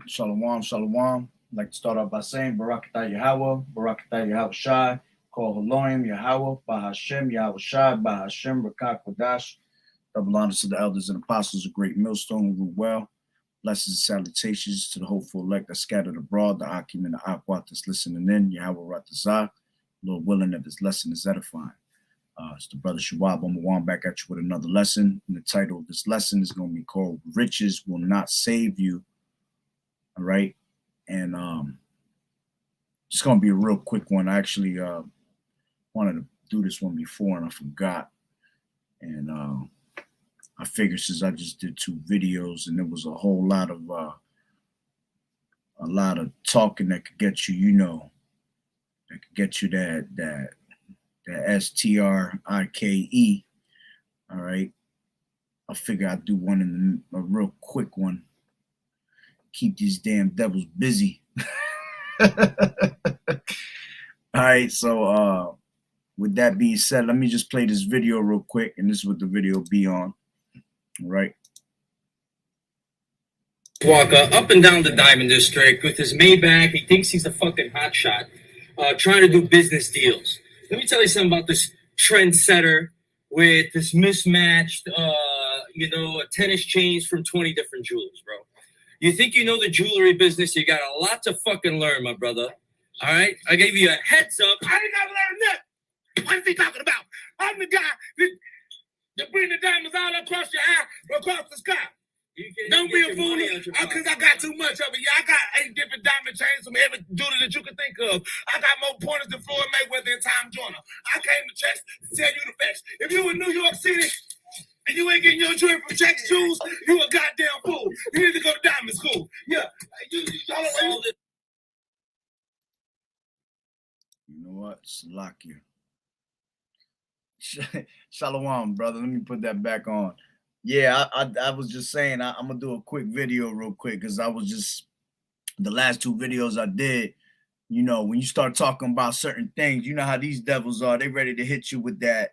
Shalom, shalom. I'd like to start off by saying Barakatah Yahawah, Barakatah Yahawah Shai, Call Haloim Yahawah, Bahashem, Yahweh Shai, Bahashem, Rakak Wadash. Double honors to the elders and apostles of Great Millstone who rule well. Blessings and salutations to the hopeful elect that scattered abroad, the Akim and the Akwat that's listening in, Yahweh Ratazah. Lord willing that this lesson is edifying. It's the brother Shawab. I'm going back at you with another lesson. And the title of this lesson is going to be called Riches Will Not Save You. All right. And just going to be a real quick one. I actually wanted to do this one before and I forgot. And I figured since I just did 2 videos and there was a whole lot of talking that could get you, that could get you that STRIKE. All right. I figure I'd do one in a real quick one. Keep these damn devils busy. All right. So with that being said, let me just play this video real quick. And this is what the video be on. All right. Walker up and down the Diamond District with his Maybach. He thinks he's a fucking hotshot, trying to do business deals. Let me tell you something about this trendsetter with this mismatched, tennis chains from 20 different jewelers, bro. You think you know the jewelry business? You got a lot to fucking learn, my brother. All right? I gave you a heads up. I ain't got to learn nothing. What is he talking about? I'm the guy that bring the diamonds all across your eye, across the sky. Don't be a fool, because I got too much of it. Yeah, I got 8 different diamond chains from every jeweler that you can think of. I got more pointers than Floyd Mayweather and Tom Joyner. I came to Checks to tell you the facts. If you in New York City and you ain't getting your jewelry from Checks Jewels, you a goddamn fool. You need to go to diamond school. Yeah. You know what? Salakia. Shalom, brother. Let me put that back on. Yeah, I was just saying I'm gonna do a quick video real quick because I was just the last 2 videos I did. When you start talking about certain things, you know how these devils are. They ready to hit you with the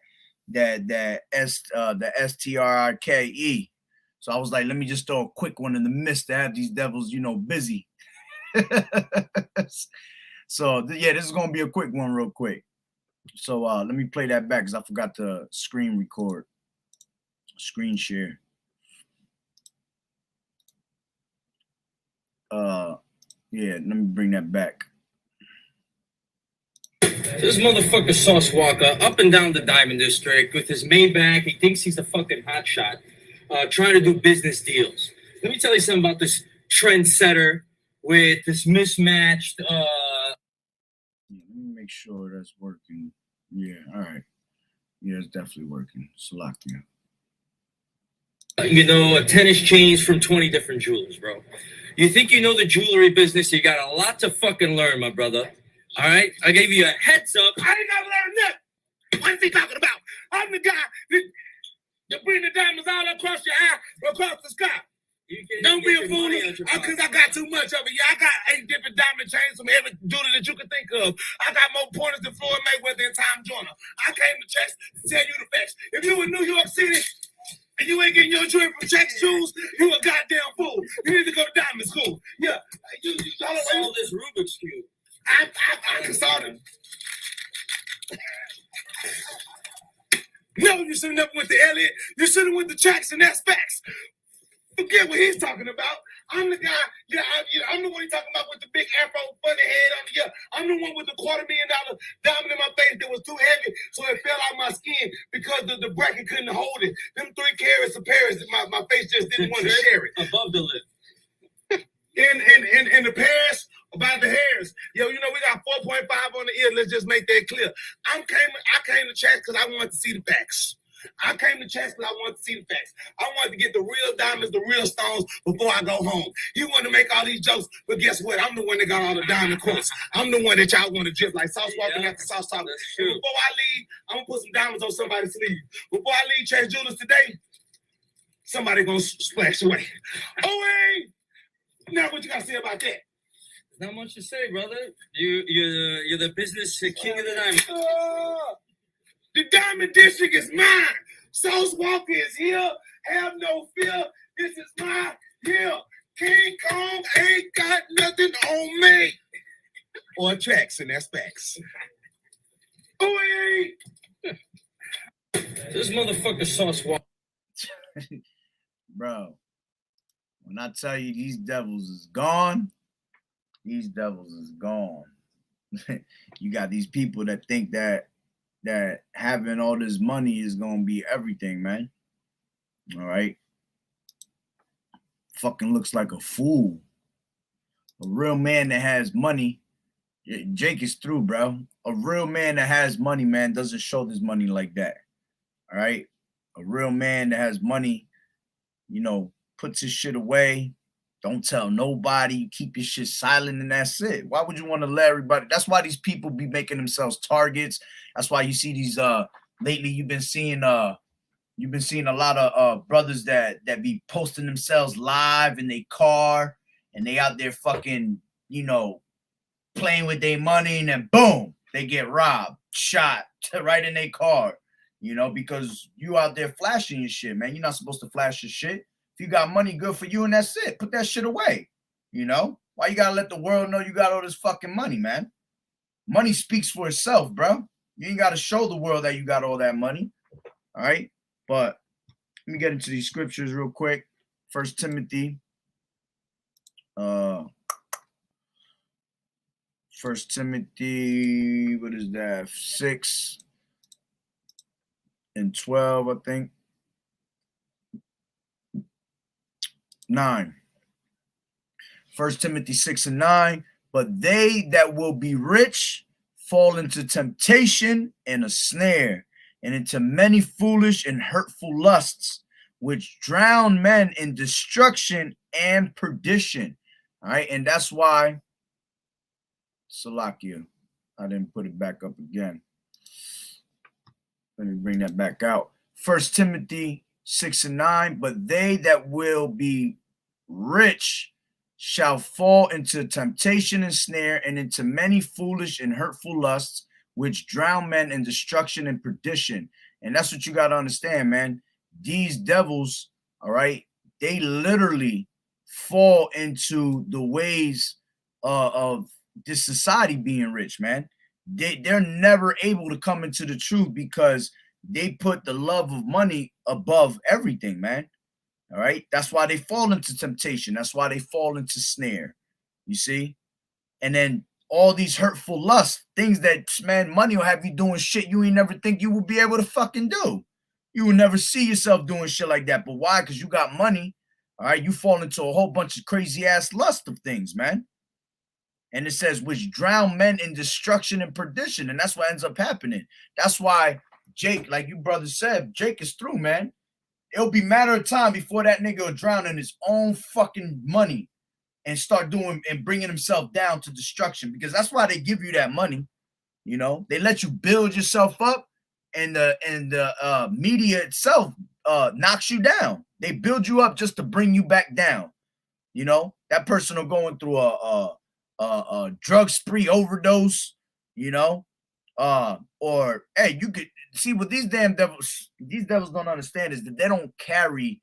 STRIKE. So I was like, let me just throw a quick one in the midst to have these devils, busy. So yeah, this is gonna be a quick one, real quick. So let me play that back because I forgot to screen record. Screen share. Yeah, let me bring that back. This motherfucker Sauce Walker up and down the Diamond District with his Maybach. He thinks he's a fucking hotshot, trying to do business deals. Let me tell you something about this trendsetter with this mismatched. Let me make sure that's working. Yeah, all right. Yeah, it's definitely working. Salakia. Tennis chains from 20 different jewelers, bro. You think you know the jewelry business? You got a lot to fucking learn, my brother. All right? I gave you a heads up. I ain't got to learn nothing. What is he talking about? I'm the guy that bring the diamonds all across your eye, across the sky. Don't be a fool, because I got too much of it. Yeah, I got 8 different diamond chains from every jeweler that you can think of. I got more pointers than Floyd Mayweather and Tom Joyner. I came to Checks to tell you the facts. If you in New York City and you ain't getting your jewelry from Checks Jewels, you a goddamn fool. You need to go to diamond school. Yeah. Y'all solve this Rubik's Cube. I can solve it. No, you should have never went to Elliott. You should have went to Jackson. That's facts. Forget what he's talking about. I'm the guy. Yeah, I'm the one he's talking about with the big afro, funny head on the. Yeah, I'm the one with the $250,000 diamond in my face that was too heavy, so it fell out my skin because the bracket couldn't hold it. Them 3 carats of Paris, my face just didn't want to share it. Above the lip. In the Paris, about the hairs. Yo, we got 4.5 on the ear. Let's just make that clear. I came to Checks because I wanted to see the facts. I came to Checks because I wanted to see the facts. I wanted to get the real diamonds, the real stones before I go home. You want to make all these jokes, but guess what? I'm the one that got all the diamond quartz. I'm the one that y'all want to just like Sauce walking after Sauce talking. Before I leave, I'm going to put some diamonds on somebody's sleeve. Before I leave Checks Jewelers today, somebody going to splash away. Oh, hey! Now what you got to say about that? There's not much to say, brother. You're the business king of the diamond. The Diamond District is mine. Sauce Walker is here. Have no fear. This is my here. King Kong ain't got nothing on me. Or Jackson, that's facts. Boy. This motherfucker sauce walk. Bro, when I tell you these devils is gone, these devils is gone. You got these people that think that having all this money is gonna be everything, man. All right. Fucking looks like a fool. A real man that has money. Jake is through, bro. A real man that has money, man, doesn't show this money like that. All right. A real man that has money, you know, puts his shit away. Don't tell nobody. You keep your shit silent and that's it. Why would you want to let everybody? That's why these people be making themselves targets. That's why you see these lately you've been seeing a lot of brothers that be posting themselves live in their car and they out there fucking, you know, playing with their money and then boom, they get robbed, shot right in their car, you know, because you out there flashing your shit, man. You're not supposed to flash your shit. If you got money, good for you, and that's it. Put that shit away, you know? Why you gotta let the world know you got all this fucking money, man? Money speaks for itself, bro. You ain't gotta show the world that you got all that money, all right? But let me get into these scriptures real quick. First Timothy, First Timothy, what is that? 6 and 12, I think. 9. First Timothy 6 and 9. But they that will be rich fall into temptation and a snare, and into many foolish and hurtful lusts, which drown men in destruction and perdition. All right, and that's why, Salakia, I didn't put it back up again. Let me bring that back out. First Timothy 6 and 9. But they that will be rich shall fall into temptation and snare, and into many foolish and hurtful lusts, which drown men in destruction and perdition. And that's what you got to understand, man. These devils, all right, they literally fall into the ways of this society being rich, man. They're never able to come into the truth because they put the love of money above everything, man. All right. That's why they fall into temptation. That's why they fall into snare. You see? And then all these hurtful lusts, things that, man, money will have you doing shit you ain't never think you will be able to fucking do. You will never see yourself doing shit like that. But why? Because you got money. All right. You fall into a whole bunch of crazy ass lust of things, man. And it says, which drown men in destruction and perdition. And that's what ends up happening. That's why Jake, like you brother said, Jake is through, man. It'll be a matter of time before that nigga will drown in his own fucking money and start doing and bringing himself down to destruction, because that's why they give you that money. You know, they let you build yourself up, and the media itself knocks you down. They build you up just to bring you back down. You know, that person are going through a drug spree overdose, you know, or hey, you could see what these devils don't understand is that they don't carry,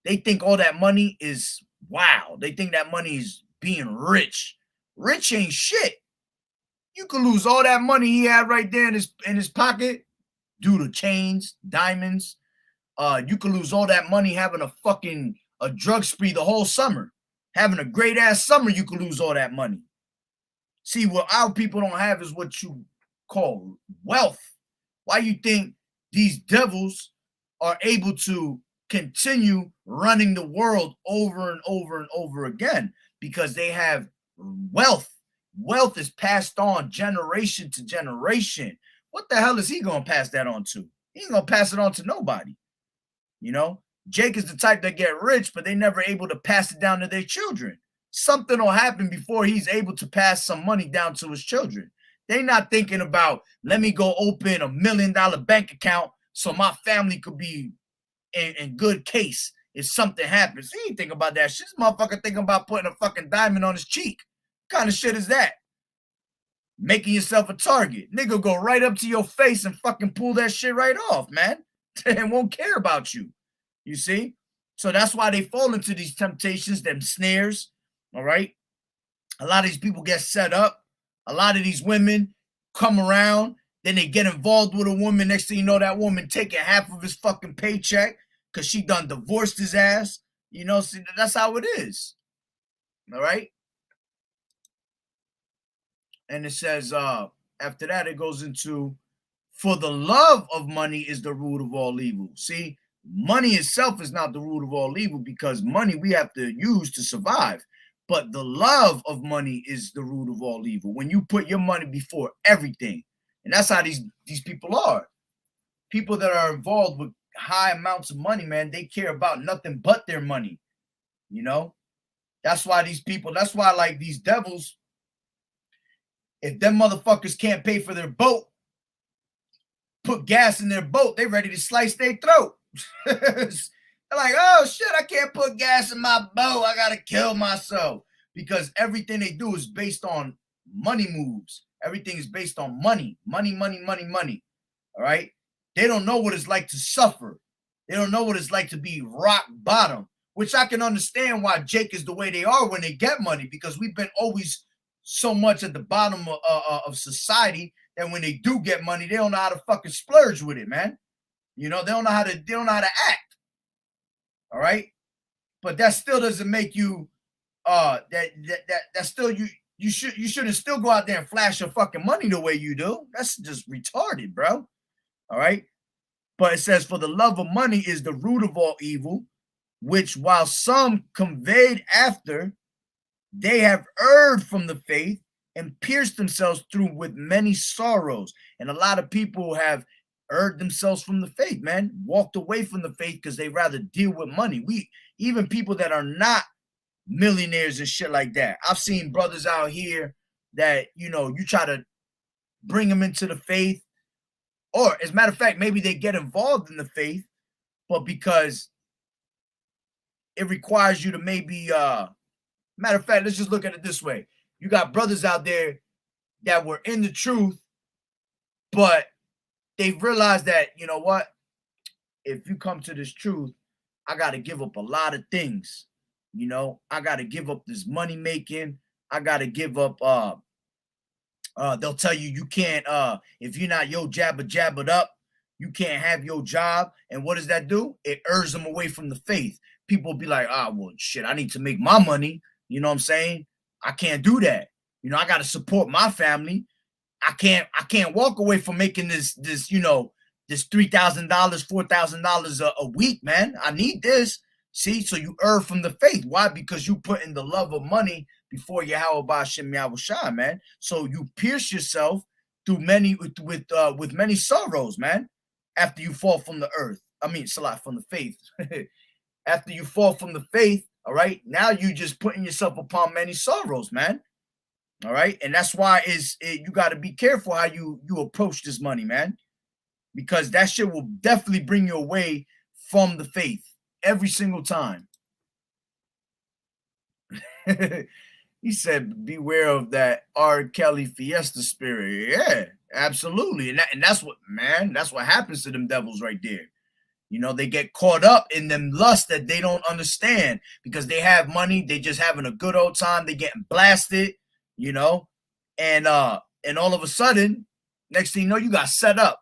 they think all that money is wow. They think that money is being rich. Rich ain't shit. You could lose all that money he had right there in his pocket due to chains, diamonds. You could lose all that money having a drug spree the whole summer. Having a great ass summer, you could lose all that money. See, what our people don't have is what you call wealth. Why you think these devils are able to continue running the world over and over and over again? Because they have wealth. Wealth is passed on generation to generation. What the hell is he going to pass that on to? He ain't going to pass it on to nobody. You know, Jake is the type that get rich, but they never able to pass it down to their children. Something will happen before he's able to pass some money down to his children. They not thinking about, let me go open $1 million bank account so my family could be in good case if something happens. He ain't thinking about that shit. This motherfucker thinking about putting a fucking diamond on his cheek. What kind of shit is that? Making yourself a target. Nigga go right up to your face and fucking pull that shit right off, man. And won't care about you. You see? So that's why they fall into these temptations, them snares. All right. A lot of these people get set up. A lot of these women come around, then they get involved with a woman. Next thing you know, that woman taking half of his fucking paycheck because she done divorced his ass. You know, see, that's how it is. All right. And it says, after that, it goes into, for the love of money is the root of all evil. See, money itself is not the root of all evil, because money we have to use to survive. But the love of money is the root of all evil. When you put your money before everything. And that's how these people are. People that are involved with high amounts of money, man, they care about nothing but their money. You know? That's why these people, that's why like these devils, if them motherfuckers can't pay for their boat, put gas in their boat, they ready to slice their throat. They're like, oh shit, I can't put gas in my boat. I gotta kill myself. Because everything they do is based on money moves. Everything is based on money. Money, money, money, money. All right? They don't know what it's like to suffer. They don't know what it's like to be rock bottom, which I can understand why Jake is the way they are when they get money, because we've been always so much at the bottom of society that when they do get money, they don't know how to fucking splurge with it, man. You know, they don't know how to act. All right? But that still doesn't make you that still you shouldn't still go out there and flash your fucking money the way you do. That's just retarded, bro. All right? But it says, for the love of money is the root of all evil, which while some conveyed after, they have erred from the faith and pierced themselves through with many sorrows. And a lot of people have erred themselves from the faith, man, walked away from the faith because they rather deal with money. Even people that are not millionaires and shit like that. I've seen brothers out here that, you know, you try to bring them into the faith, or as a matter of fact, maybe they get involved in the faith, but because it requires you to maybe, matter of fact, let's just look at it this way. You got brothers out there that were in the truth, but they've realized that, you know what? If you come to this truth, I got to give up a lot of things. You know, I got to give up this money making. I got to give up, they'll tell you, you can't, if you're not yo jabbered up, you can't have your job. And what does that do? It urges them away from the faith. People be like, well, shit, I need to make my money. You know what I'm saying? I can't do that. You know, I got to support my family. I can't walk away from making this, you know, this $3,000, $4,000 a week, man. I need this. See, so you err from the faith. Why? Because you put in the love of money before YAHAWAH'S, YAHAWAH'S, man. So you pierce yourself through with many sorrows, man. After you fall from the earth, Salah, from the faith. After you fall from the faith, all right, now you just putting yourself upon many sorrows, man. All right, and that's why you got to be careful how you approach this money, man, because that shit will definitely bring you away from the faith every single time. He said, beware of that R. Kelly Fiesta spirit. Yeah, absolutely. And that's what happens to them devils right there. You know, they get caught up in them lusts that they don't understand because they have money. They just having a good old time. They getting blasted, you know, and all of a sudden, next thing you know, you got set up.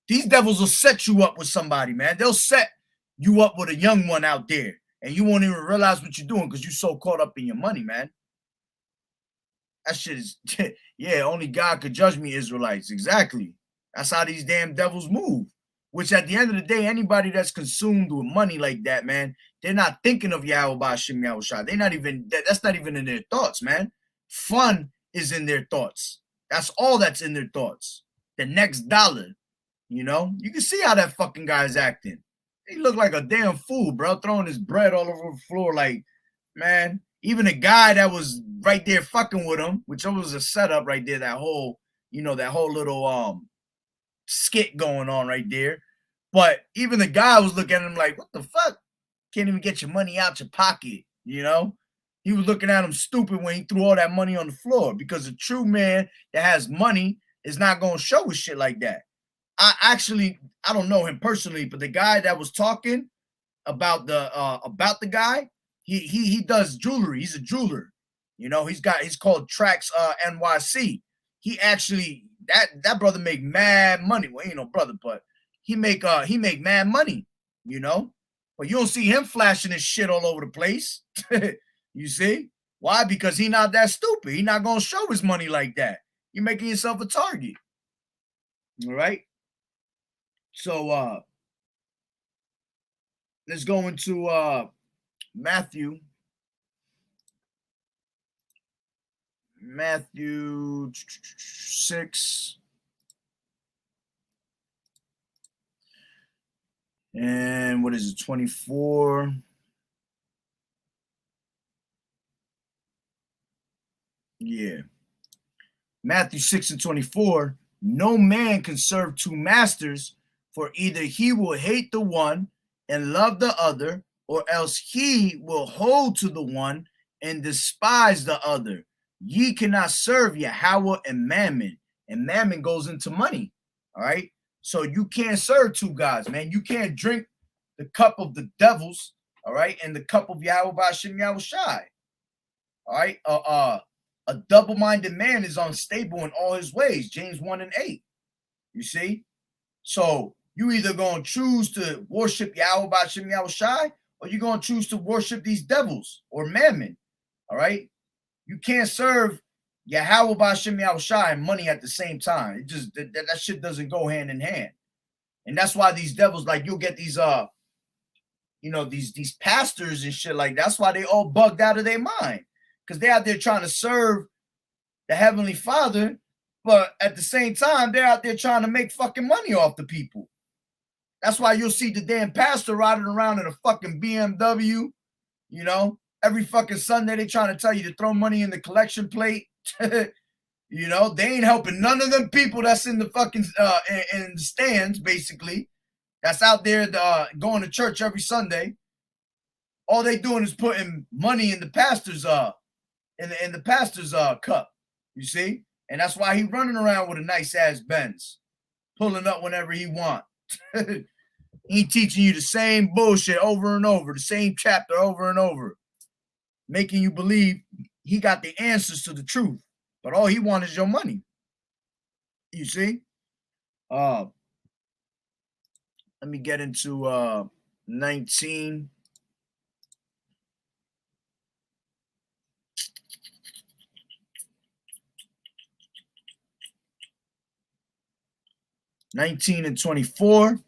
These devils will set you up with somebody, man. They'll set you up with a young one out there, and you won't even realize what you're doing because you're so caught up in your money, man. That shit is, yeah, only God could judge me, Israelites. Exactly. That's how these damn devils move. Which at the end of the day, anybody that's consumed with money like that, man, they're not thinking of YAHAWAH'S, YAHAWAH'S. They're not even, that's not even in their thoughts, man. Fun is in their thoughts. That's all that's in their thoughts. The next dollar, you know? You can see how that fucking guy is acting. He looked like a damn fool, bro, throwing his bread all over the floor like, man, even the guy that was right there fucking with him, which was a setup right there, that whole, you know, that whole little skit going on right there. But even the guy was looking at him like, what the fuck? Can't even get your money out your pocket, you know? He was looking at him stupid when he threw all that money on the floor, because a true man that has money is not going to show his shit like that. I don't know him personally, but the guy that was talking, about the guy. He does jewelry. He's a jeweler. You know, he's called Trax NYC. He actually that brother make mad money. Well, he ain't no brother, but he make mad money, you know. But you don't see him flashing his shit all over the place. You see? Why? Because he not that stupid. He not gonna show his money like that. You're making yourself a target. All right. So let's go into Matthew 6. And what is it? 24. Yeah. Matthew 6 and 24. No man can serve two masters, for either he will hate the one and love the other, or else he will hold to the one and despise the other. Ye cannot serve Yahweh and Mammon. And Mammon goes into money. All right. So you can't serve two gods, man. You can't drink the cup of the devils, all right, and the cup of Yahweh Ba'Shem Yahweh Shai. All right. A double-minded man is unstable in all his ways. James 1 and 8. You see? So you either gonna choose to worship Yahweh Ba'Shem Yahweh Shai, or you're gonna choose to worship these devils or Mammon. All right. You can't serve Yahweh Ba'Shem Yahweh Shai and money at the same time. It just that shit doesn't go hand in hand. And that's why these devils, like, you'll get these these pastors and shit, like, that's why they all bugged out of their mind. Because they're out there trying to serve the Heavenly Father, but at the same time, they're out there trying to make fucking money off the people. That's why you'll see the damn pastor riding around in a fucking BMW, you know, every fucking Sunday. They trying to tell you to throw money in the collection plate. You know, they ain't helping none of them people that's in the fucking in the stands, basically. That's out there going to church every Sunday. All they doing is putting money in the pastor's in the pastor's cup. You see? And that's why he running around with a nice ass Benz, pulling up whenever he want. He teaching you the same bullshit over and over, the same chapter over and over, making you believe he got the answers to the truth, but all he wants is your money. You see? Let me get into 19. And 24.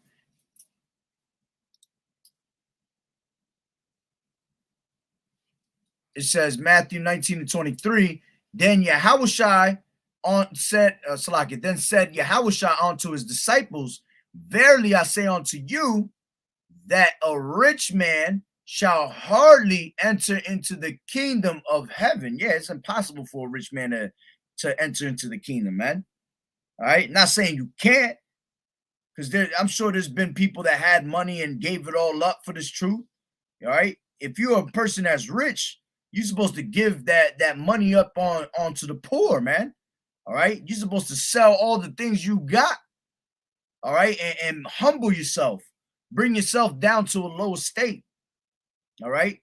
It says Matthew 19 and 23. Then Yahawashi said Yahawashi unto his disciples, verily I say unto you, that a rich man shall hardly enter into the kingdom of heaven. Yeah, it's impossible for a rich man to enter into the kingdom, man. All right, not saying you can't, because I'm sure there's been people that had money and gave it all up for this truth. All right, if you're a person that's rich, you're supposed to give that money up onto the poor, man. All right, you're supposed to sell all the things you got. All right, and humble yourself, bring yourself down to a low state. All right.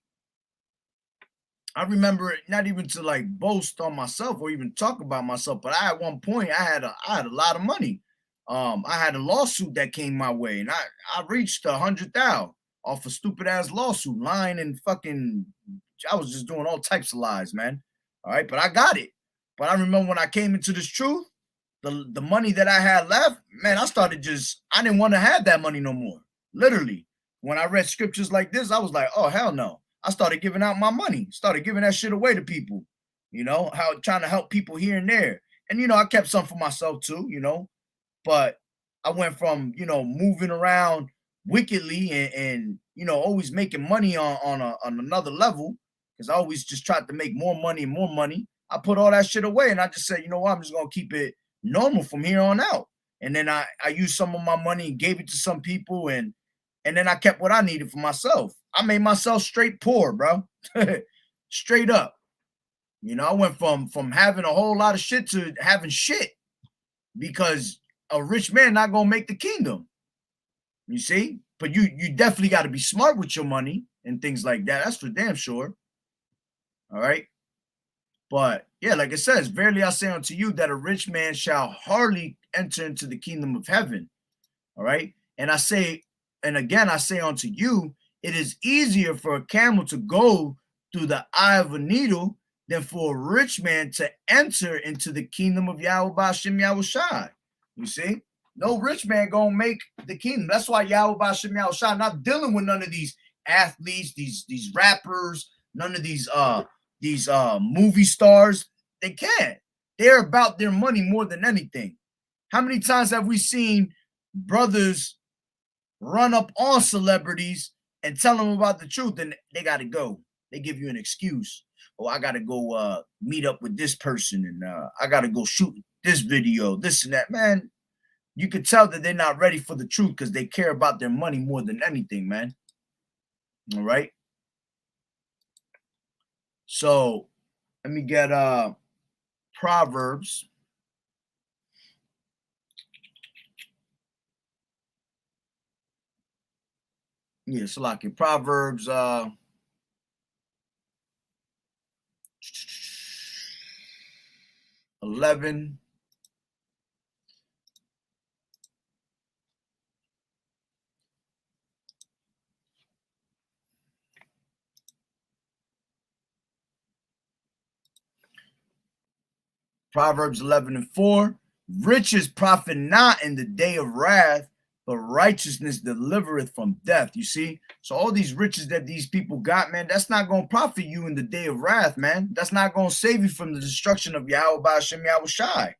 I remember it, not even to like boast on myself or even talk about myself, but at one point I had a lot of money. I had a lawsuit that came my way, and I reached 100,000 off a stupid ass lawsuit, lying and fucking. I was just doing all types of lies, man. All right, but I got it. But I remember when I came into this truth, the money that I had left, man, I didn't want to have that money no more. Literally, when I read scriptures like this, I was like, oh, hell no. I started giving out my money, started giving that shit away to people, you know, trying to help people here and there. And, you know, I kept some for myself too, you know, but I went from, you know, moving around wickedly and you know, always making money on another level, because I always just tried to make more money and more money. I put all that shit away and I just said, you know what, I'm just going to keep it normal from here on out. And then I used some of my money and gave it to some people, and then I kept what I needed for myself. I made myself straight poor, bro. Straight up. You know, I went from having a whole lot of shit to having shit, because a rich man not going to make the kingdom. You see? but you definitely got to be smart with your money and things like that. That's for damn sure. All right. But yeah, like it says, verily I say unto you that a rich man shall hardly enter into the kingdom of heaven. All right. And I say, and again, I say unto you, it is easier for a camel to go through the eye of a needle than for a rich man to enter into the kingdom of Yahweh B'Shem Yahushai. You see? No rich man gonna make the kingdom. That's why Yahweh B'Shem Yahushai not dealing with none of these athletes, these rappers, none of these movie stars. They can't. They're about their money more than anything. How many times have we seen brothers run up on celebrities and tell them about the truth, and they got to go? They give you an excuse. Oh, I got to go meet up with this person, and I got to go shoot this video, this and that. Man, you could tell that they're not ready for the truth because they care about their money more than anything, man. All right. So let me get Proverbs. Yeah, so like in Proverbs 11. Proverbs 11:4. Riches profit not in the day of wrath, but righteousness delivereth from death. You see? So all these riches that these people got, man, that's not going to profit you in the day of wrath, man. That's not going to save you from the destruction of Yahweh B'Shem Yahushai.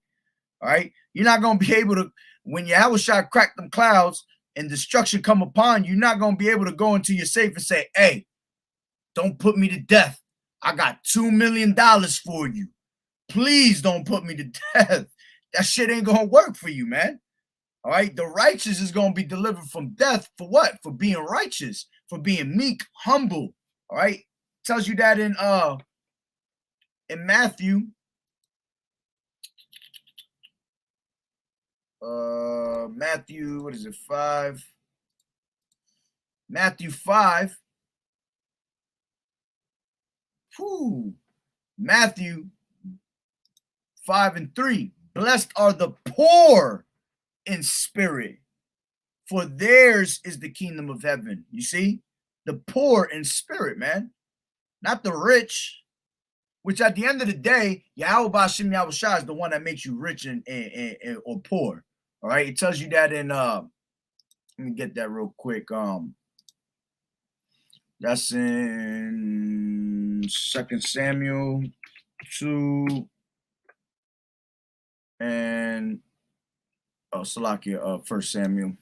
All right? You're not going to be able to, when Yahushai crack them clouds and destruction come upon you, you're not going to be able to go into your safe and say, hey, don't put me to death. I got $2 million for you. Please don't put me to death. That shit ain't going to work for you, man. All right. The righteous is going to be delivered from death for what? For being righteous, for being meek, humble. All right. Tells you that in Matthew. Matthew, what is it? 5. Matthew 5. Whew. Matthew 5:3. Blessed are the poor in spirit, for theirs is the kingdom of heaven. You see, the poor in spirit, man, not the rich. Which at the end of the day, Yahweh B'Shem Yahushai is the one that makes you rich and or poor. All right, it tells you that in let me get that real quick. That's in 2 Samuel 2 and Salakia, 1 Samuel.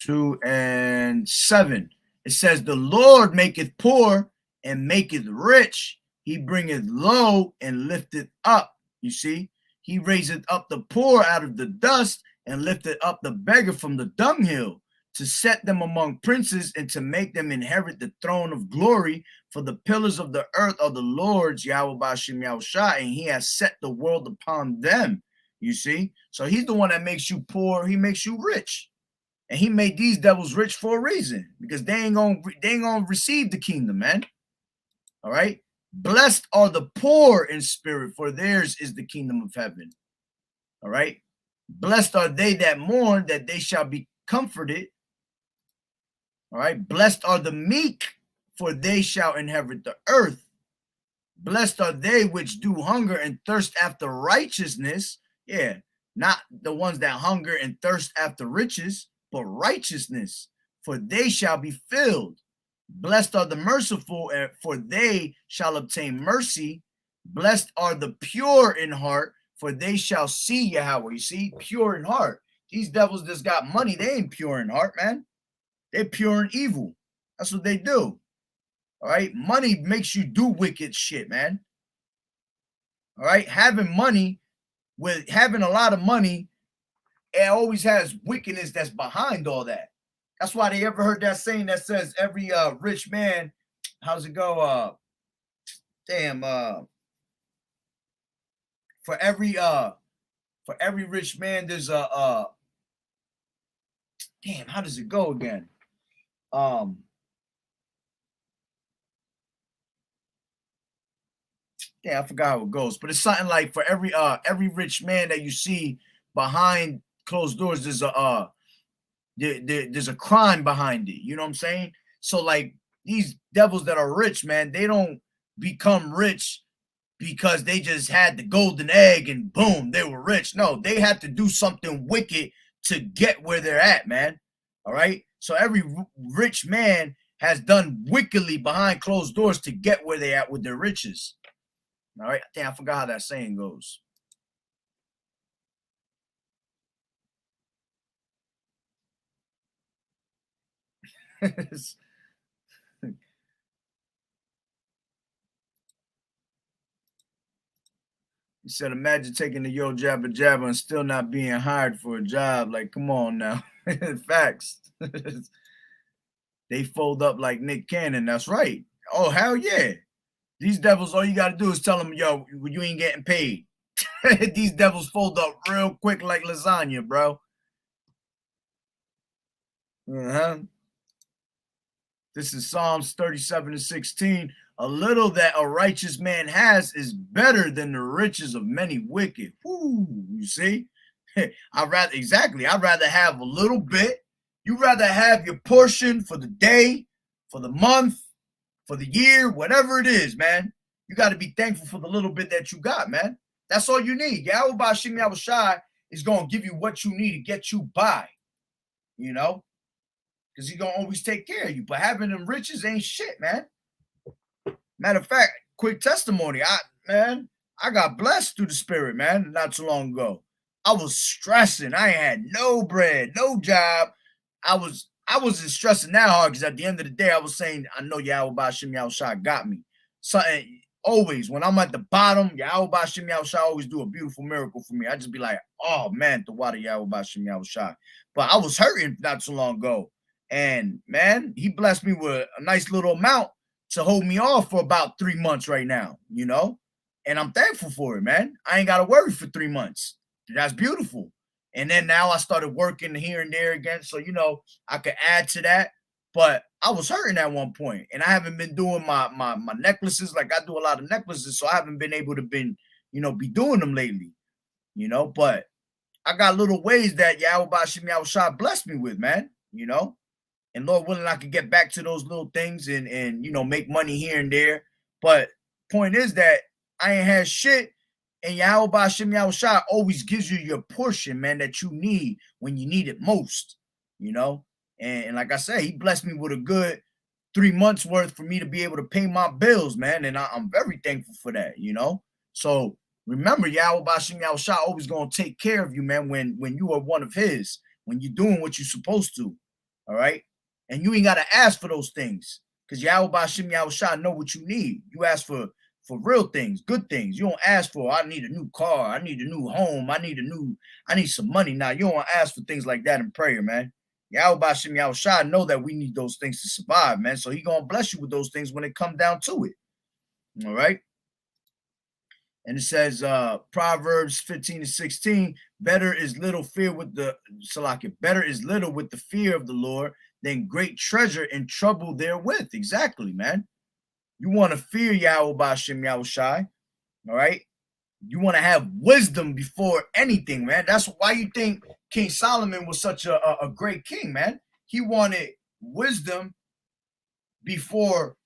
2 and 7. It says, the Lord maketh poor and maketh rich. He bringeth low and lifteth up. You see, he raiseth up the poor out of the dust and lifteth up the beggar from the dunghill, to set them among princes and to make them inherit the throne of glory. For the pillars of the earth are the Lord's, Yahweh B'Shem Yahushai, and he has set the world upon them. You see, so he's the one that makes you poor. He makes you rich. And he made these devils rich for a reason, because they ain't gonna receive the kingdom, man. All right. Blessed are the poor in spirit, for theirs is the kingdom of heaven. All right. Blessed are they that mourn, that they shall be comforted. All right. Blessed are the meek, for they shall inherit the earth. Blessed are they which do hunger and thirst after righteousness. Yeah, not the ones that hunger and thirst after riches, but righteousness, for they shall be filled. Blessed are the merciful, for they shall obtain mercy. Blessed are the pure in heart, for they shall see Yahweh. You see, pure in heart. These devils just got money. They ain't pure in heart, man. They're pure in evil. That's what they do. All right. Money makes you do wicked shit, man. All right. Having money, with having a lot of money, it always has wickedness that's behind all that. That's why they ever heard that saying that says every rich man, how's it go? For every For every rich man, there's a damn, how does it go again? Yeah, I forgot how it goes, but it's something like for every rich man that you see behind closed doors, there's there's a crime behind it. You know what I'm saying? So like these devils that are rich, man, they don't become rich because they just had the golden egg and boom, they were rich. No, they had to do something wicked to get where they're at, man. All right. So every rich man has done wickedly behind closed doors to get where they at with their riches. All right. Damn, I forgot how that saying goes. He said, imagine taking the yo jabba jabba and still not being hired for a job. Like, come on now. Facts. They fold up like Nick Cannon. That's right. Oh, hell yeah. These devils, all you got to do is tell them, yo, you ain't getting paid. These devils fold up real quick like lasagna, bro. Uh-huh. This is Psalms 37:16. A little that a righteous man has is better than the riches of many wicked. Whoo, you see? I'd rather have a little bit. You'd rather have your portion for the day, for the month, for the year, whatever it is, man. You got to be thankful for the little bit that you got, man. That's all you need. Yahweh Bashim Yahushai is going to give you what you need to get you by, you know? Because he's going to always take care of you. But having them riches ain't shit, man. Matter of fact, quick testimony. I got blessed through the spirit, man, not too long ago. I was stressing. I had no bread, no job. I wasn't stressing that hard because at the end of the day, I was saying, I know Yahweh Bashim Yahushai got me. Something always, when I'm at the bottom, Yahweh Bashim Yahushai always do a beautiful miracle for me. I just be like, oh man, the water Yahweh Bashim Yahushai. But I was hurting not too long ago. And man, he blessed me with a nice little amount to hold me off for about 3 months right now, you know? And I'm thankful for it, man. I ain't got to worry for 3 months. That's beautiful. And then now I started working here and there again. So, you know, I could add to that. But I was hurting at one point, and I haven't been doing my necklaces. Like I do a lot of necklaces, so I haven't been able to be doing them lately, you know. But I got little ways that Yahweh Bashim Yahushua blessed me with, man, you know. And Lord willing, I could get back to those little things and make money here and there. But point is that I ain't had shit. And Yahweh Bashim Yahushua always gives you your portion, man, that you need when you need it most, you know. And like I said, he blessed me with a good 3 months worth for me to be able to pay my bills, man. And I'm very thankful for that, you know. So remember, Yahweh Bashim Yahushua always gonna take care of you, man, when you are one of his, when you're doing what you're supposed to. All right. And you ain't gotta ask for those things. Because Yahweh Bashim Yahushua know what you need. You ask for real things, good things. You don't ask for, I need a new car, I need a new home, I need some money. Now, you don't ask for things like that in prayer, man. Yahweh Bashim Yahushua know that we need those things to survive, man. So he gonna bless you with those things when it come down to it. All right. And it says Proverbs 15:16, better is little with the fear of the Lord than great treasure and trouble therewith. Exactly, man. You want to fear Yahweh Bashim Yahushai, all right? You want to have wisdom before anything, man. That's why you think King Solomon was such a great king, man. He wanted wisdom before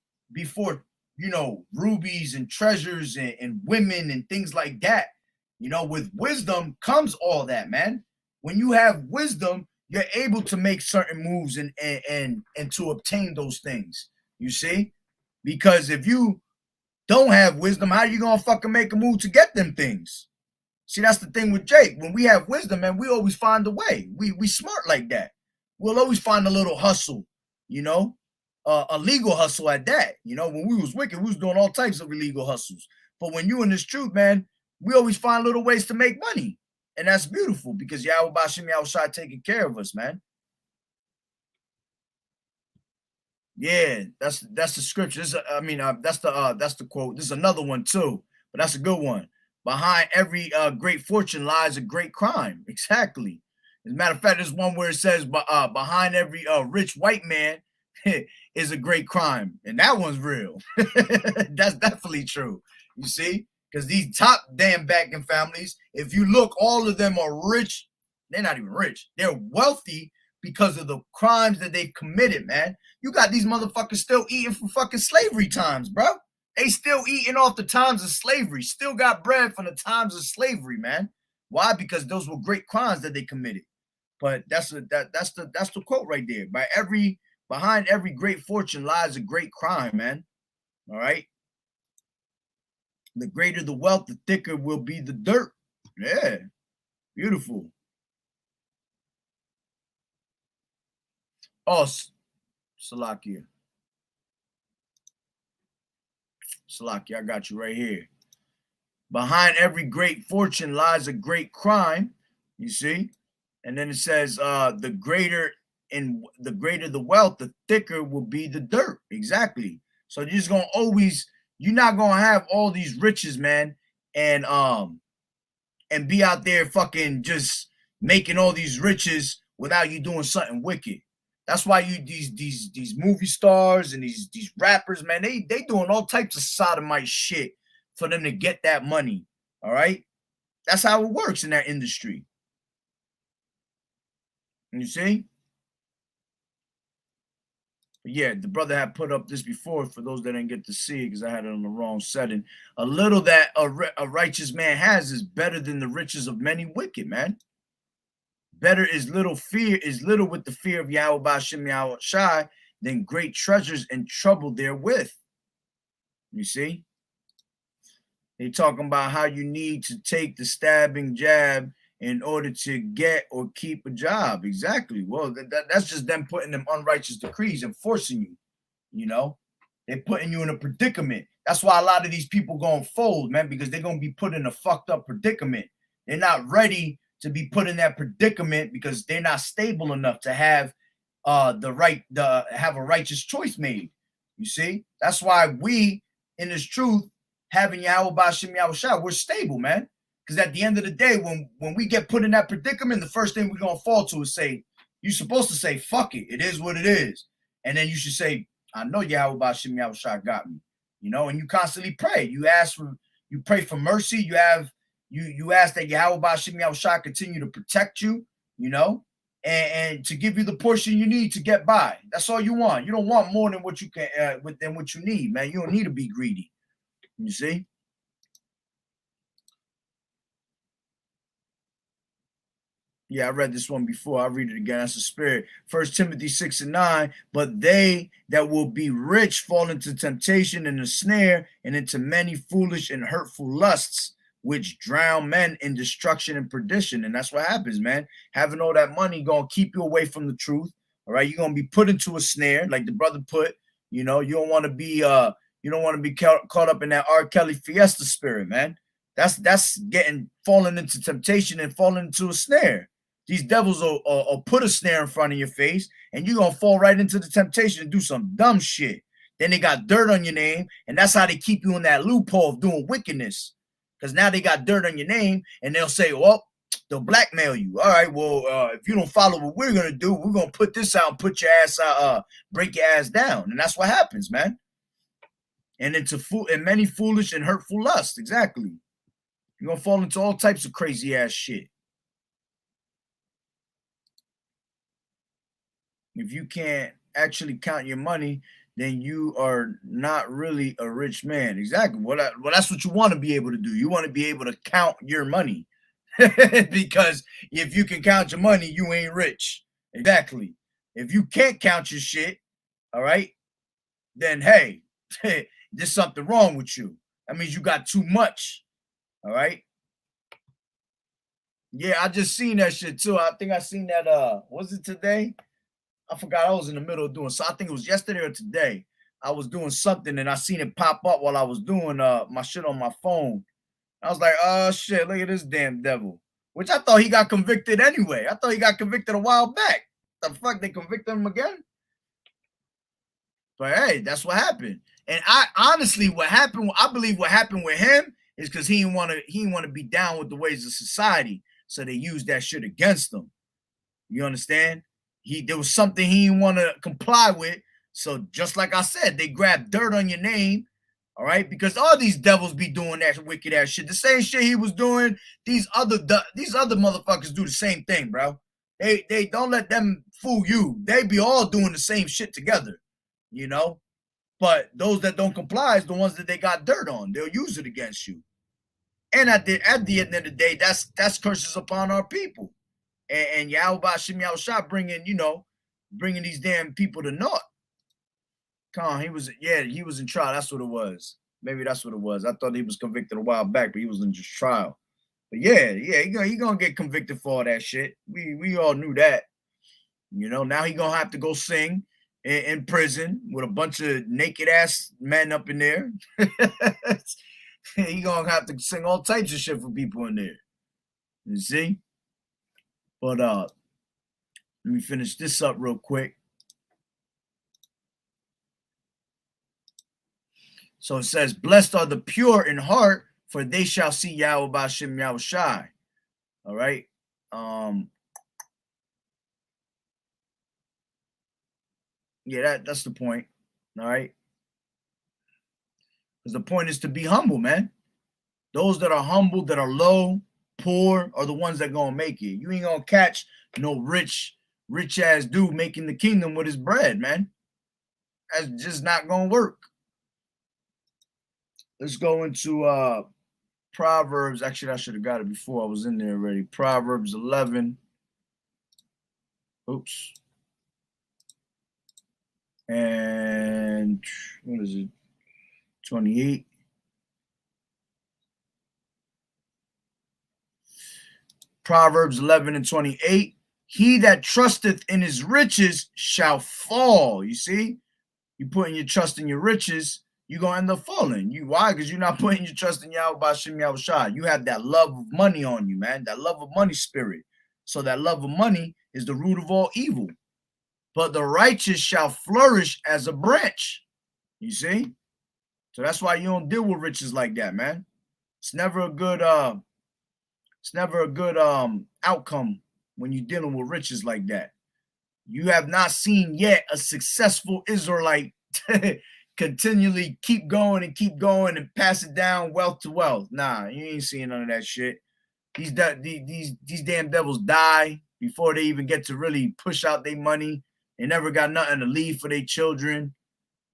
rubies and treasures and women and things like that. You know, with wisdom comes all that, man. When you have wisdom, you're able to make certain moves and to obtain those things. You see? Because if you don't have wisdom, how are you gonna fucking make a move to get them things? See, that's the thing with Jake. When we have wisdom, man, we always find a way. We smart like that. We'll always find a little hustle, you know, a legal hustle at that. You know, when we was wicked, we was doing all types of illegal hustles. But when you in this truth, man, we always find little ways to make money. And that's beautiful because Yahweh Bashim Yahushua taking care of us, man. Yeah, that's the scripture. That's the quote. There's another one too, but that's a good one. Behind every great fortune lies a great crime. Exactly. As a matter of fact, there's one where it says, behind every rich white man is a great crime. And that one's real. That's definitely true. You see? Because these top damn banking families, if you look, all of them are rich. They're not even rich. They're wealthy because of the crimes that they've committed, man. You got these motherfuckers still eating from fucking slavery times, bro. They still eating off the times of slavery. Still got bread from the times of slavery, man. Why? Because those were great crimes that they committed. But that's the quote right there. Behind every great fortune lies a great crime, man. All right. The greater the wealth, the thicker will be the dirt. Yeah. Beautiful. Oh, Salakia. Salakia, I got you right here. Behind every great fortune lies a great crime. You see? And then it says, the greater the wealth, the thicker will be the dirt. Exactly. So you're not gonna have all these riches, man, and be out there fucking just making all these riches without you doing something wicked. That's why these movie stars and these rappers, man, they doing all types of sodomite shit for them to get that money. All right. That's how it works in that industry. You see? But yeah, the brother had put up this before for those that didn't get to see it because I had it on the wrong setting. A little that a righteous man has is better than the riches of many wicked, man. Better is little with the fear of Yahweh Ba'ashem Yahweh Shai than great treasures and trouble therewith. You see? They talking about how you need to take the stabbing jab in order to get or keep a job. Exactly. Well, that's just them putting them unrighteous decrees and forcing you. You know, they're putting you in a predicament. That's why a lot of these people gonna fold, man, because they're gonna be put in a fucked up predicament. They're not ready to be put in that predicament because they're not stable enough to have have a righteous choice made. You see, that's why we in this truth having Yahweh Ba'ashem Yahweh Shai, we're stable, man. Because at the end of the day, when we get put in that predicament, the first thing we're gonna fall to is say, you're supposed to say, fuck it, it is what it is. And then you should say, I know Yahweh Ba'ashem Yahweh Shai got me. You know, and you constantly pray. You pray for mercy. You ask that Yahweh Ba'ashem Yahweh Shai continue to protect you, you know, and to give you the portion you need to get by. That's all you want. You don't want more than what you can than what you need, man. You don't need to be greedy. You see? Yeah, I read this one before. I'll read it again. That's the spirit. 1 Timothy 6:9. But they that will be rich fall into temptation and a snare and into many foolish and hurtful lusts, which drown men in destruction and perdition. And that's what happens, man. Having all that money gonna keep you away from the truth. All right, you're gonna be put into a snare, like the brother put. You know, you don't want to be caught up in that R. Kelly Fiesta spirit, man. That's falling into temptation and falling into a snare. These devils will put a snare in front of your face, and you're gonna fall right into the temptation and do some dumb shit. Then they got dirt on your name, and that's how they keep you in that loophole of doing wickedness. Because now they got dirt on your name, and they'll say, well, they'll blackmail you. All right, well, if you don't follow what we're gonna do, we're gonna put this out and put your ass out, break your ass down. And that's what happens, man. And and many foolish and hurtful lusts. Exactly. You're gonna fall into all types of crazy ass shit. If you can't actually count your money, then you are not really a rich man. Exactly. Well, that's what you want to be able to do. You want to be able to count your money. Because if you can count your money, you ain't rich. Exactly. If you can't count your shit, all right, then hey, there's something wrong with you. That means you got too much. All right. Yeah, I just seen that shit too. I think I seen that was it today? I forgot. I was in the middle of doing so. I think it was yesterday or today. I was doing something and I seen it pop up while I was doing my shit on my phone. I was like, oh shit, look at this damn devil. Which I thought he got convicted anyway. I thought he got convicted a while back. The fuck, they convicted him again? But hey, that's what happened. And I honestly, I believe what happened with him It's because he didn't want to be down with the ways of society. So they used that shit against him. You understand? There was something he didn't want to comply with. So just like I said, they grabbed dirt on your name. All right, because all these devils be doing that wicked ass shit. The same shit he was doing. These other motherfuckers do the same thing, bro. They don't let them fool you. They be all doing the same shit together, you know. But those that don't comply is the ones that they got dirt on. They'll use it against you. And at the end of the day, that's curses upon our people. And Yahweh Shem Yahushua bringing these damn people to naught. He was in trial. That's what it was. Maybe that's what it was. I thought he was convicted a while back, but he was in just trial. But he gonna get convicted for all that shit. We all knew that. You know, now he gonna have to go sing in prison with a bunch of naked ass men up in there. He gonna have to sing all types of shit for people in there. You see? But let me finish this up real quick. So it says, blessed are the pure in heart, for they shall see Yahweh B'Shem Yahushai. All right. That's the point. All right. Because the point is to be humble, man. Those that are humble, that are low, poor, are the ones that gonna make it. You ain't gonna catch no rich ass dude making the kingdom with his bread, man. That's just not gonna work. Let's go into Proverbs. Actually, I should have got it before. I was in there already. Proverbs 11. Oops. And what is it? 28. Proverbs 11 and 28. He that trusteth in his riches shall fall. You see? You putting your trust in your riches, you're going to end up falling. Why? Because you're not putting your trust in Yahweh B'Shem Yahushua. You have that love of money on you, man. That love of money spirit. So that love of money is the root of all evil. But the righteous shall flourish as a branch. You see? So that's why you don't deal with riches like that, man. It's never a good outcome when you're dealing with riches like that. You have not seen yet a successful Israelite continually keep going and pass it down wealth to wealth. Nah, you ain't seeing none of that shit. These damn devils die before they even get to really push out their money. They never got nothing to leave for their children.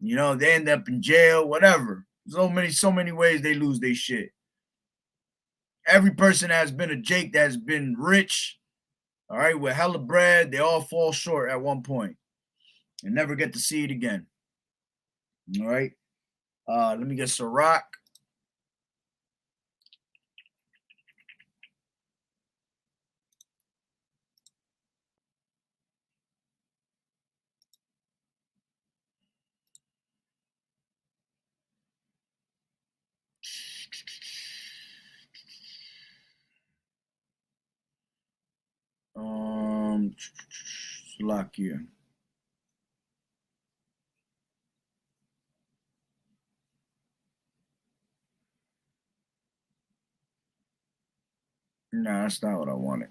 You know, they end up in jail, whatever. So many ways they lose their shit. Every person that has been a Jake that has been rich, all right, with hella bread, they all fall short at one point and never get to see it again. All right. Let me get Sirach. Slovakia. No, that's not what I wanted.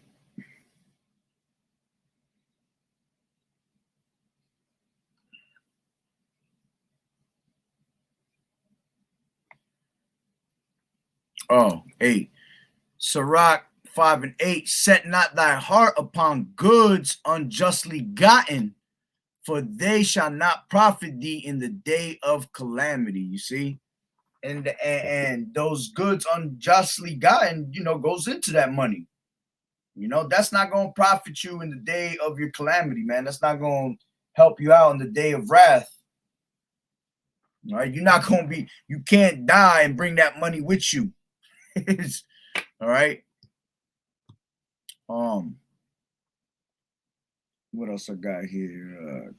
Oh, 8. Sirach 5 and 8. Set not thy heart upon goods unjustly gotten, for they shall not profit thee in the day of calamity. You see? And those goods unjustly gotten, goes into that money. That's not going to profit you in the day of your calamity, man. That's not going to help you out in the day of wrath. All right, you can't die and bring that money with you. All right. What else I got here?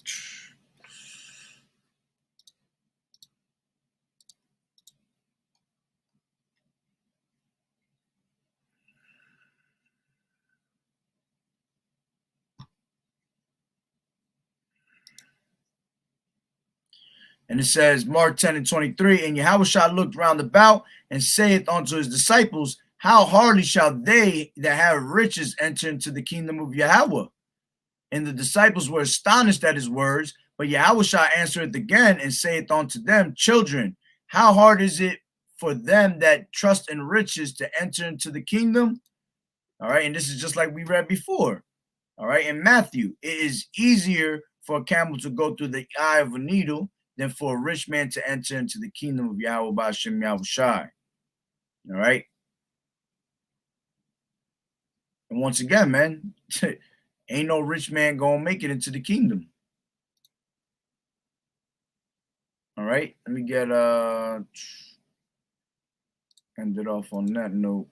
And it says, Mark 10 and 23, and Yahushua looked round about and saith unto his disciples, how hardly shall they that have riches enter into the kingdom of Yahweh? And the disciples were astonished at his words. But Yahushua answered again and saith unto them, children, how hard is it for them that trust in riches to enter into the kingdom? All right, and this is just like we read before. All right, in Matthew, it is easier for a camel to go through the eye of a needle than for a rich man to enter into the kingdom of Yahweh Ba'Shem Yahushai. All right. And once again, man, ain't no rich man gonna make it into the kingdom. All right, let me get end it off on that note.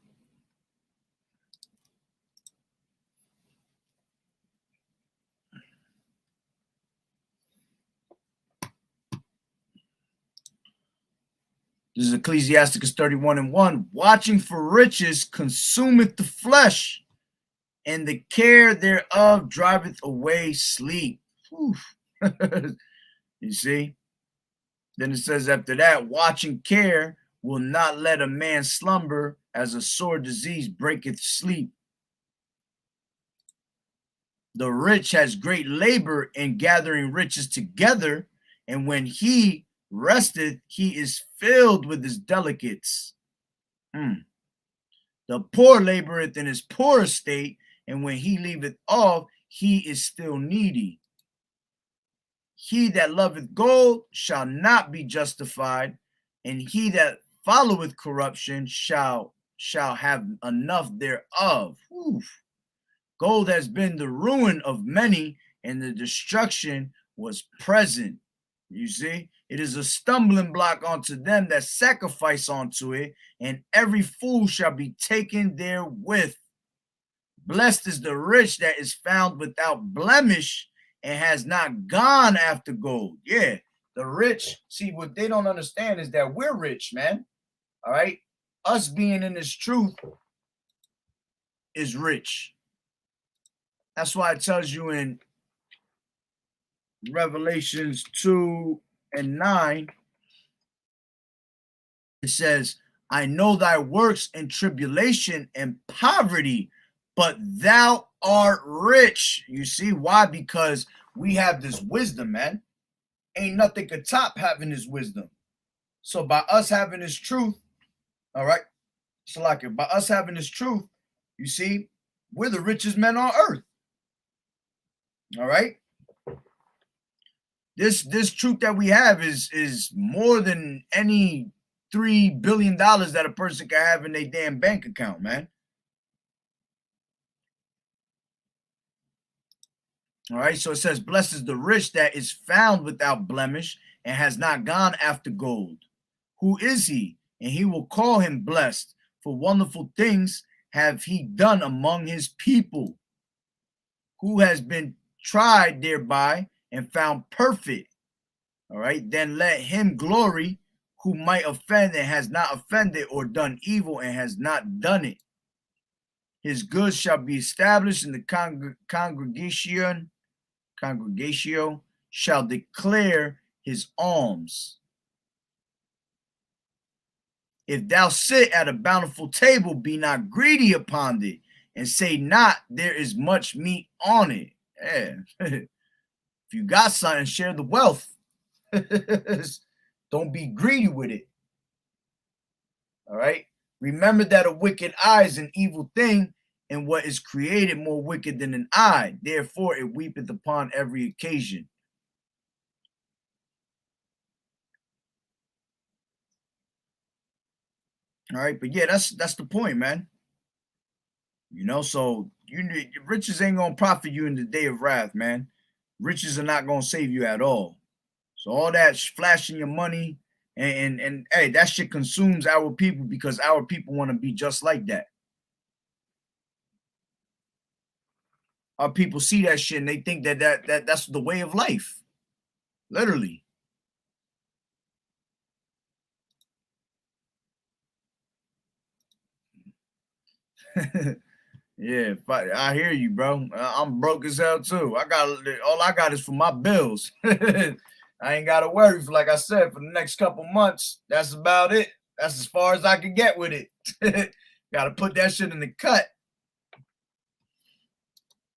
This is Ecclesiasticus 31 and 1. Watching for riches consumeth the flesh, and the care thereof driveth away sleep. You see? Then it says after that, watching care will not let a man slumber, as a sore disease breaketh sleep. The rich has great labor in gathering riches together, and when he resteth, he is filled with his delicates. The poor laboreth in his poor estate, and when he leaveth off, he is still needy. He that loveth gold shall not be justified, and he that followeth corruption shall have enough thereof. Oof. Gold has been the ruin of many, and the destruction was present. You see, it is a stumbling block unto them that sacrifice unto it, and every fool shall be taken therewith. Blessed is the rich that is found without blemish and has not gone after gold. Yeah, the rich, see, what they don't understand is that we're rich, man. All right, us being in this truth is rich. That's why it tells you in Revelations 2 and 9, it says, I know thy works and tribulation and poverty, but thou art rich. You see why? Because we have this wisdom, man. Ain't nothing could top having this wisdom. So by us having this truth, all right, so like it, by us having this truth, you see, we're the richest men on earth. All right. This truth that we have is more than any $3 billion that a person can have in their damn bank account, man. All right, so it says, blessed is the rich that is found without blemish and has not gone after gold. Who is he? And he will call him blessed, for wonderful things have he done among his people. Who has been tried thereby and found perfect. All right, then let him glory who might offend and has not offended, or done evil and has not done it. His goods shall be established in the congregatio shall declare his alms. If thou sit at a bountiful table, be not greedy upon it, and say not, there is much meat on it. Yeah. If you got something, share the wealth. Don't be greedy with it. All right. Remember that a wicked eye is an evil thing, and what is created more wicked than an eye. Therefore, it weepeth upon every occasion. All right, but yeah, that's the point, man. You know, so riches ain't gonna profit you in the day of wrath, man. Riches are not gonna save you at all. So all that flashing your money and hey, that shit consumes our people, because our people want to be just like that. Our people see that shit and they think that's the way of life. Literally. Yeah, I hear you, bro. I'm broke as hell too. All I got is for my bills. I ain't got to worry. For, like I said, for the next couple months, that's about it. That's as far as I can get with it. Got to put that shit in the cut.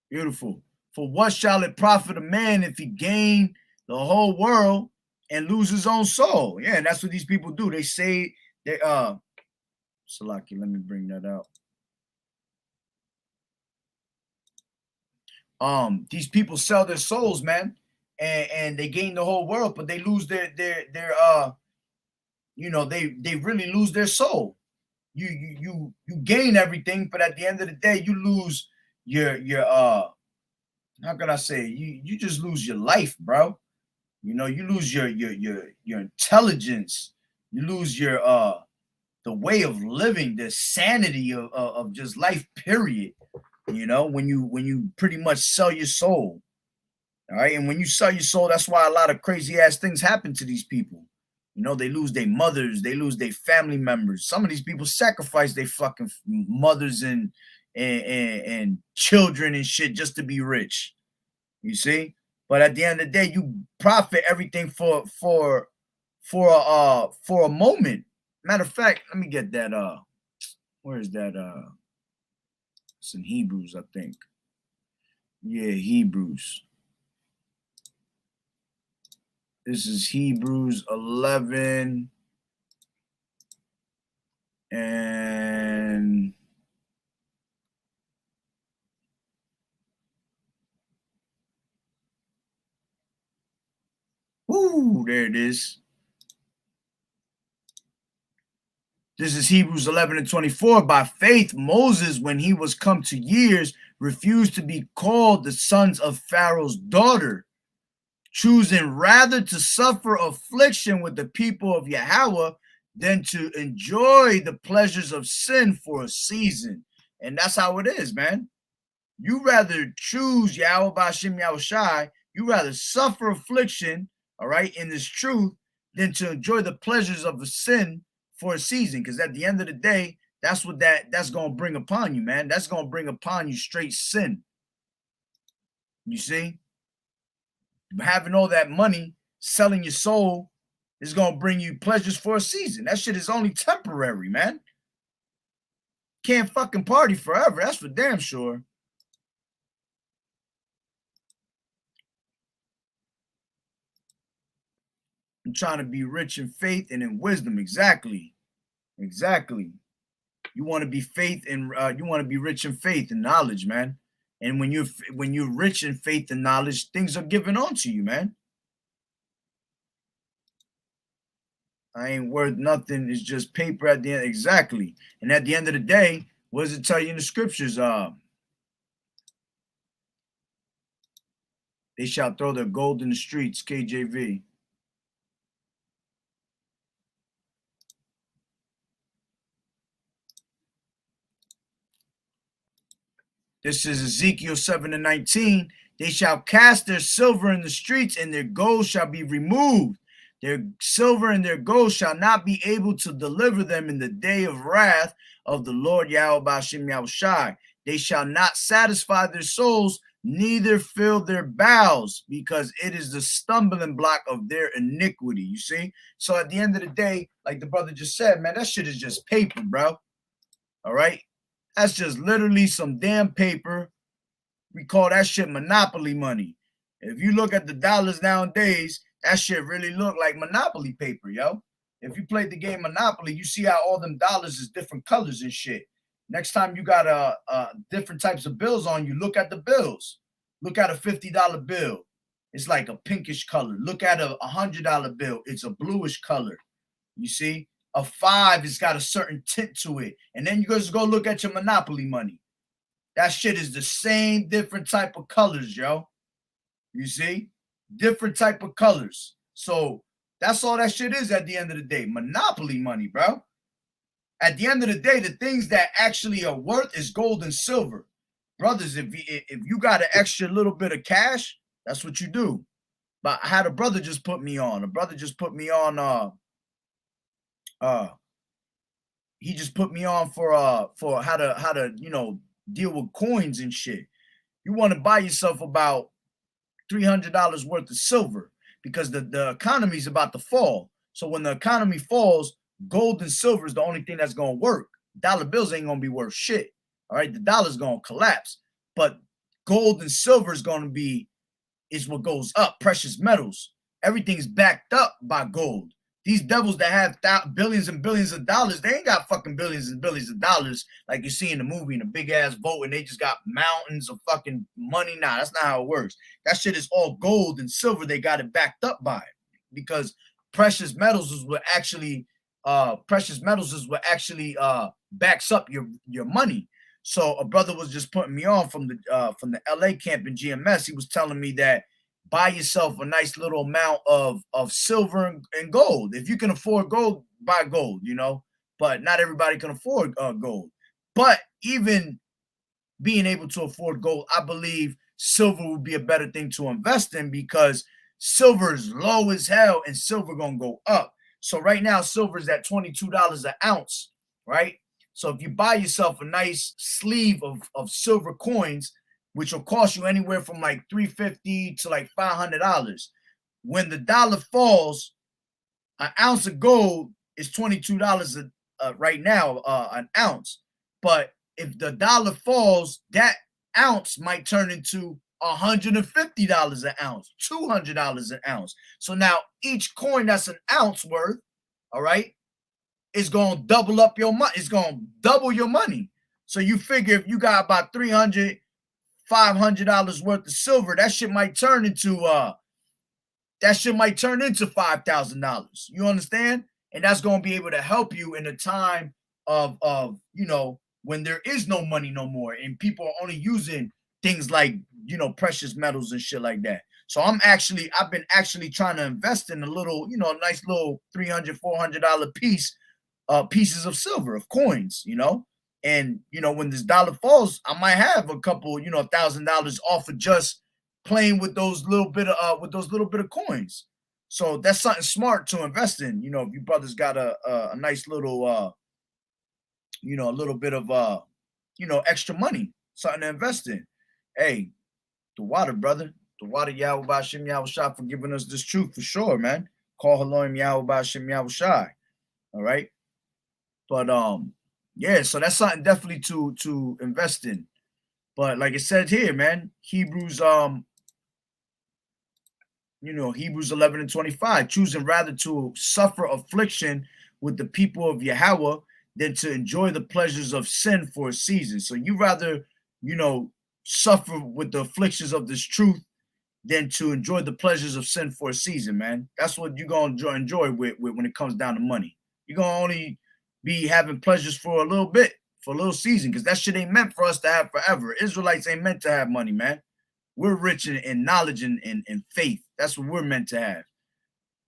Beautiful. For what shall it profit a man if he gain the whole world and lose his own soul? Yeah, and that's what these people do. They say they Salaki, let me bring that out. These people sell their souls, man, and they gain the whole world, but they lose their you know, they really lose their soul. You gain everything, but at the end of the day, you lose your how can I say it? You just lose your life, bro. You know, you lose your intelligence, you lose your the way of living, the sanity of just life, period. You know, when you pretty much sell your soul. All right. And when you sell your soul, that's why a lot of crazy ass things happen to these people. You know, they lose their mothers, they lose their family members. Some of these people sacrifice their fucking mothers and children and shit just to be rich. You see? But at the end of the day, you profit everything for a moment. Matter of fact, let me get that where is that it's in Hebrews, I think. Yeah, Hebrews. This is Hebrews 11 and woo, there it is. This is Hebrews 11 and 24. By faith, Moses, when he was come to years, refused to be called the sons of Pharaoh's daughter, choosing rather to suffer affliction with the people of Yahweh than to enjoy the pleasures of sin for a season. And that's how it is, man. You rather choose Yahweh B'Hashem Yahushai, you rather suffer affliction, all right, in this truth, than to enjoy the pleasures of a sin for a season. Because at the end of the day, that's what that's going to bring upon you, man. That's going to bring upon you straight sin. You see? Having all that money, selling your soul is going to bring you pleasures for a season. That shit is only temporary, man. Can't fucking party forever. That's for damn sure. I'm trying to be rich in faith and in wisdom. Exactly. Exactly. You want to be faith and you want to be rich in faith and knowledge, man. And when you're rich in faith and knowledge, things are given onto you, man. I ain't worth nothing. It's just paper at the end. Exactly. And at the end of the day, what does it tell you in the scriptures? They shall throw their gold in the streets, KJV. This is Ezekiel 7 and 19. They shall cast their silver in the streets, and their gold shall be removed. Their silver and their gold shall not be able to deliver them in the day of wrath of the Lord Yahweh B'Hashem Yahushai. They shall not satisfy their souls, neither fill their bowels, because it is the stumbling block of their iniquity. You see? So at the end of the day, like the brother just said, man, that shit is just paper, bro. All right? That's just literally some damn paper. We call that shit monopoly money. If you look at the dollars nowadays, that shit really look like monopoly paper, yo. If you played the game Monopoly, you see how all them dollars is different colors and shit. Next time you got different types of bills on you, look at the bills. Look at a $50 bill. It's like a pinkish color. Look at a $100 bill. It's a bluish color. You see? A 5 has got a certain tint to it. And then you just go look at your Monopoly money. That shit is the same different type of colors, yo. You see? Different type of colors. So that's all that shit is at the end of the day. Monopoly money, bro. At the end of the day, the things that actually are worth is gold and silver. Brothers, if you got an extra little bit of cash, that's what you do. But I had a brother just put me on. A brother just put me on he just put me on for how to you know deal with coins and shit. You want to buy yourself about $300 worth of silver. because the economy is about to fall. So when the economy falls, gold and silver is the only thing that's going to work. Dollar bills ain't going to be worth shit. All right, the dollar's going to collapse, but gold and silver is going to be is what goes up. Precious metals, everything's backed up by gold. These devils that have billions and billions of dollars, they ain't got fucking billions and billions of dollars like you see in the movie in a big ass boat, and they just got mountains of fucking money. Nah, that's not how it works. That shit is all gold and silver. They got it backed up by it, because precious metals is what actually backs up your money. So a brother was just putting me on from the LA camp in GMS. He was telling me that buy yourself a nice little amount of silver and gold. If you can afford gold, buy gold, you know. But not everybody can afford gold. But even being able to afford gold, I believe silver would be a better thing to invest in, because silver is low as hell and silver gonna go up. So right now, silver is at $22 an ounce, right? So if you buy yourself a nice sleeve of silver coins, which will cost you anywhere from like $350 to like $500, when the dollar falls, an ounce of gold is $22 right now, an ounce. But if the dollar falls, that ounce might turn into $150 an ounce, $200 an ounce. So now each coin that's an ounce worth, all right, is going to double up your money. It's going to double your money. So you figure if you got about $300, $500 worth of silver, that shit might turn into $5,000. You understand? And that's going to be able to help you in a time of you know, when there is no money no more and people are only using things like, you know, precious metals and shit like that. So I've been actually trying to invest in a little, you know, nice little $300, $400 pieces of silver, of coins, you know. And you know, when this dollar falls, I might have a couple, you know, $1,000 off of just playing with those little bit of coins. So that's something smart to invest in. You know, if you brothers got a nice little you know, a little bit of you know, extra money, something to invest in. Hey, the water, brother. The water, Yahweh Ba'Shem Yahweh Shai, for giving us this truth for sure, man. Call Haloim Yahweh Ba'Shem Yahweh Shai. All right. But yeah, so that's something definitely to invest in. But like it said here, man, Hebrews you know, Hebrews 11:25, choosing rather to suffer affliction with the people of Yahweh than to enjoy the pleasures of sin for a season. So you rather, you know, suffer with the afflictions of this truth than to enjoy the pleasures of sin for a season, man. That's what you're gonna enjoy with when it comes down to money. You're gonna only be having pleasures for a little bit, for a little season, because that shit ain't meant for us to have forever. Israelites ain't meant to have money, man. We're rich in knowledge and faith. That's what we're meant to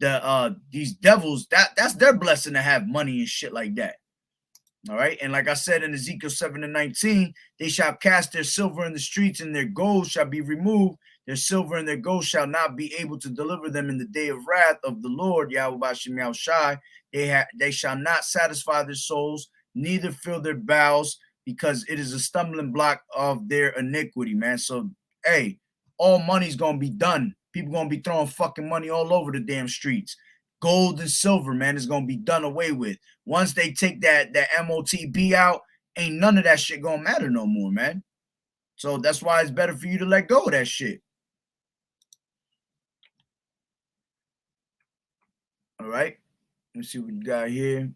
have. These devils, that's their blessing to have money and shit like that. All right. And like I said in Ezekiel 7:19, they shall cast their silver in the streets, and their gold shall be removed. Their silver and their gold shall not be able to deliver them in the day of wrath of the Lord, Yahweh Ba'Shem Yahweh Shai. They shall not satisfy their souls, neither fill their bowels, because it is a stumbling block of their iniquity, man. So, hey, all money's going to be done. People going to be throwing fucking money all over the damn streets. Gold and silver, man, is going to be done away with. Once they take that MOTB out, ain't none of that shit going to matter no more, man. So that's why it's better for you to let go of that shit. All right. Let's see what you got here.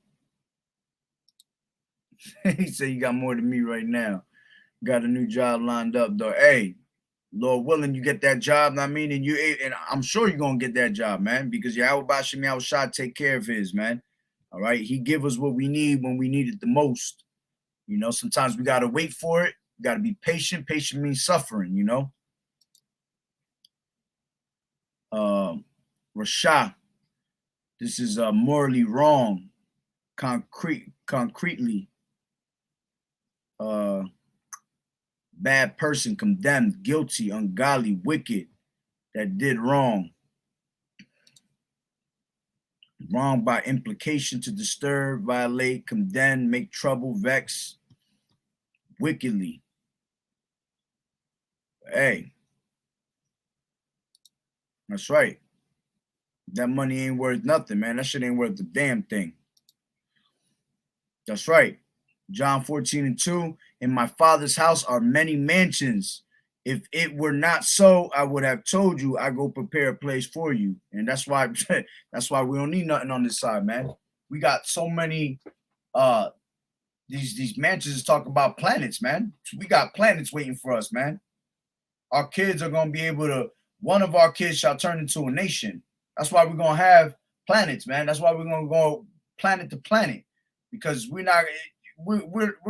He said you got more than me right now. Got a new job lined up, though. Hey, Lord willing, you get that job. I mean, and I'm sure you're gonna get that job, man, because Yahweh Ba'Shem Yahweh Shai take care of his, man. All right. He give us what we need when we need it the most. You know, sometimes we gotta wait for it. We gotta be patient. Patient means suffering, you know. Rasha. This is morally wrong, concretely. Bad person, condemned, guilty, ungodly, wicked, that did wrong. Wrong by implication, to disturb, violate, condemn, make trouble, vex, wickedly. Hey, that's right. That money ain't worth nothing, man. That shit ain't worth a damn thing. That's right. John 14:2. In my Father's house are many mansions. If it were not so, I would have told you I go prepare a place for you. And that's why that's why we don't need nothing on this side, man. We got so many these mansions talk about planets, man. We got planets waiting for us, man. Our kids are gonna be able to, one of our kids shall turn into a nation. That's why we're gonna have planets, man. That's why we're gonna go planet to planet. Because we're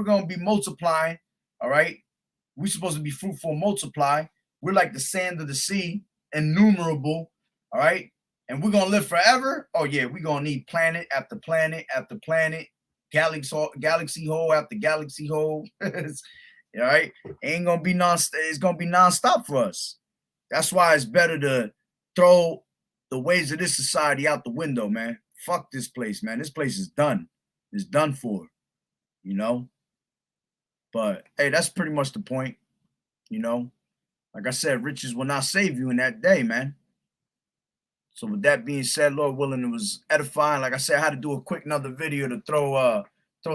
gonna be multiplying, all right. We're supposed to be fruitful and multiply. We're like the sand of the sea, innumerable, all right. And we're gonna live forever. Oh yeah, we're gonna need planet after planet after planet, galaxy hole after galaxy hole. All right, ain't gonna be it's gonna be nonstop for us. That's why it's better to throw the ways of this society out the window, man. Fuck this place, man. This place is done. It's done for, you know. But hey, that's pretty much the point, you know. Like I said, riches will not save you in that day, man. So with that being said, Lord willing, it was edifying. Like I said, I had to do a quick another video to throw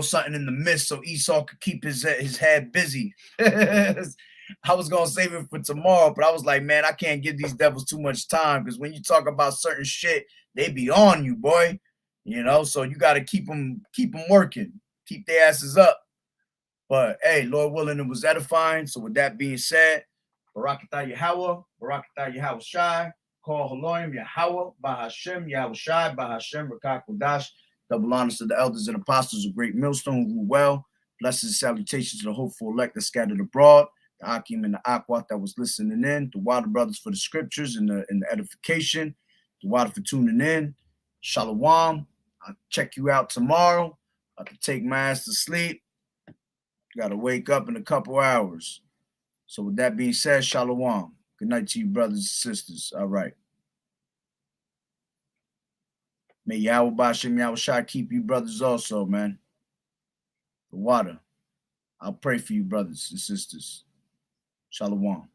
something in the midst so Esau could keep his head busy. I was gonna save it for tomorrow, but I was like, man, I can't give these devils too much time, because when you talk about certain shit, they be on you, boy. You know, so you got to keep them working, keep their asses up. But hey, Lord willing, it was edifying. So with that being said, Barakatah Yahawah, Barakatah Yahawah Shai, Call Haloim Yahawah, Bahashem, Yahweh Shai, Bahashem, Rakak Wadash. Double honors to the elders and apostles of Great Millstone who rule well. Blessings and salutations to the hopeful elect that scattered abroad, the Akim and the Akwat that was listening in, the Water Brothers for the scriptures and the edification, the Water for tuning in. Shalom. I'll check you out tomorrow. I can take my ass to sleep. Got to wake up in a couple hours. So with that being said, shalom. Good night to you, brothers and sisters. All right. May Yahweh Bashem Yahweh Shai keep you brothers also, man. The water. I'll pray for you, brothers and sisters. Shalom.